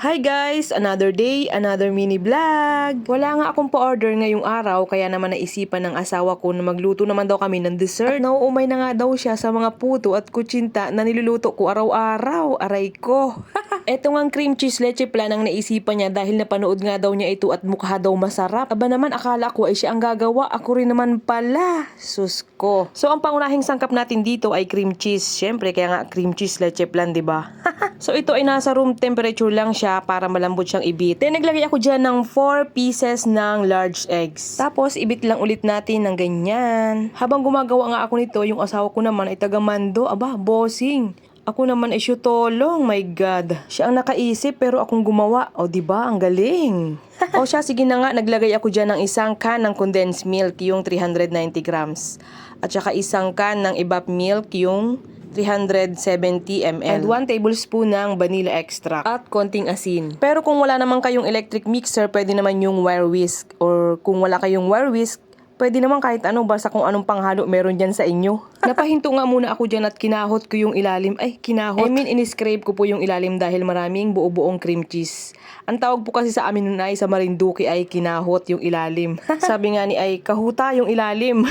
Hi guys! Another day, another mini vlog! Wala nga akong pa-order ngayong araw kaya naman naisipan ng asawa ko na magluto naman daw kami ng dessert. At nauumay na nga daw siya sa mga puto at kutsinta na niluluto ko araw-araw. Aray ko! Eto ngang cream cheese leche plan ang naisipan niya dahil napanood nga daw niya ito at mukha daw masarap. Aba naman akala ko ay siya ang gagawa, ako rin naman pala. Sus ko! So ang pangunahing sangkap natin dito ay cream cheese. Syempre kaya nga cream cheese leche plan, diba? So ito ay nasa room temperature lang siya para malambot siyang ibit. Then naglagay ako dyan ng 4 pieces ng large eggs. Tapos ibit lang ulit natin ng ganyan. Habang gumagawa nga ako nito, yung asawa ko naman ay taga-mando. Aba, bossing. Ako naman ay syutolong. My God. Siya ang nakaisip pero akong gumawa. O diba, ang galing. O siya, sige na nga, naglagay ako dyan ng isang can ng condensed milk, yung 390 grams. At saka isang can ng evap milk, yung 370 ml. And 1 tablespoon ng vanilla extract. At konting asin. Pero kung wala naman kayong electric mixer, pwede naman yung wire whisk. Or kung wala kayong wire whisk, pwede naman kahit ano, basta kung anong panghalo meron dyan sa inyo. Napahinto nga muna ako dyan at kinahot ko yung ilalim. Ay, kinahot. In-scrape ko po yung ilalim dahil maraming buo-buong cream cheese. Ang tawag po kasi sa amin nun ay sa Marinduque ay kinahot yung ilalim. Sabi nga ni ay kahuta yung ilalim.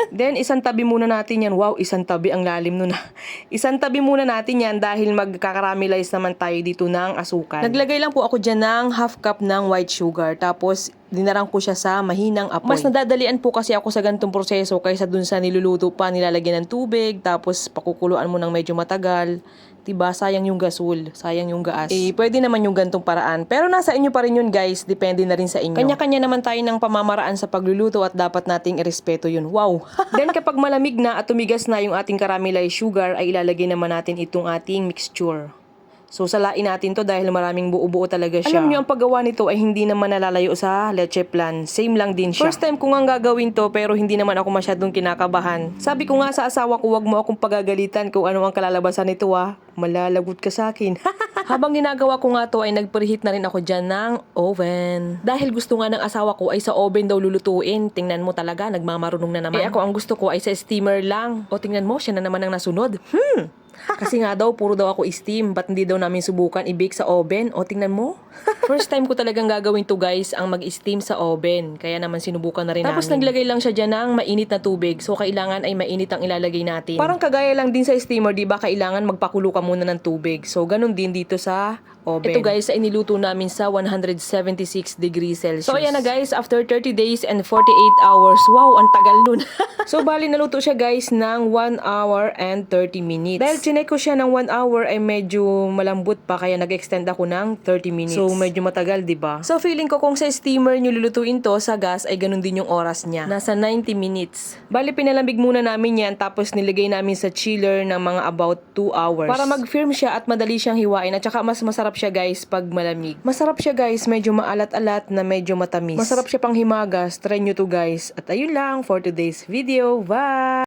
Then, isang tabi muna natin yan. Wow, isang tabi ang lalim nun. Isang tabi muna natin yan dahil magkakaramelize naman tayo dito ng asukal. Naglagay lang po ako dyan ng half cup ng white sugar. Tapos, dinarang ko siya sa mahinang apoy. Mas nadadalian po kasi ako sa ganitong proseso kaysa dun sa niluluto pa, nilalagyan ng tubig, tapos pakukuluan mo ng medyo matagal. Diba? Sayang yung gasol, sayang yung gaas. Pwede naman yung gantong paraan. Pero nasa inyo pa rin yun guys, depende na rin sa inyo. Kanya-kanya naman tayo ng pamamaraan sa pagluluto at dapat nating irespeto yun. Wow! Then kapag malamig na at tumigas na yung ating caramelized sugar, ay ilalagay naman natin itong ating mixture. So, salain natin to dahil maraming buo-buo talaga siya. Alam nyo, ang paggawa nito ay hindi naman nalalayo sa leche plan. Same lang din siya. First time ko nga gagawin to pero hindi naman ako masyadong kinakabahan. Sabi ko nga sa asawa ko, wag mo akong pagagalitan kung ano ang kalalabasan nito Malalagot ka sa akin. Habang ginagawa ko nga to ay nagpreheat na rin ako dyan ng oven. Dahil gusto nga ng asawa ko ay sa oven daw lulutuin. Tingnan mo talaga, nagmamarunong na naman. Ako ang gusto ko ay sa steamer lang. O tingnan mo, siya na naman ang nasunod. Kasi nga daw, puro daw ako steam. Ba't hindi daw namin subukan i-bake sa oven? O tingnan mo. First time ko talagang gagawin to guys, ang mag-steam sa oven. Kaya naman sinubukan na rin namin. Tapos naglagay lang siya dyan ng mainit na tubig. So kailangan ay mainit ang ilalagay natin. Parang kagaya lang din sa steamer, di ba? Kailangan magpakulo ka muna ng tubig. So ganun din dito sa oven. Ito guys, ay niluto namin sa 176 degrees Celsius. So ayan na guys, after 30 days and 48 hours. Wow, ang tagal nun. So bali naluto siya guys ng 1 hour and 30 minutes. Dahil chinek ko siya ng 1 hour ay medyo malambot pa kaya nag-extend ako ng 30 minutes. So medyo matagal, di ba? So feeling ko kung sa steamer nyo lulutuin to, sa gas ay ganun din yung oras niya. Nasa 90 minutes. Bali pinalambig muna namin yan tapos nilagay namin sa chiller ng mga about 2 hours. Para mag-firm siya at madali siyang hiwain at saka mas masarap siya guys pag malamig. Masarap siya guys, medyo maalat-alat na medyo matamis. Masarap siya pang himagas. Try nyo to guys. At ayun lang for today's video. Bye!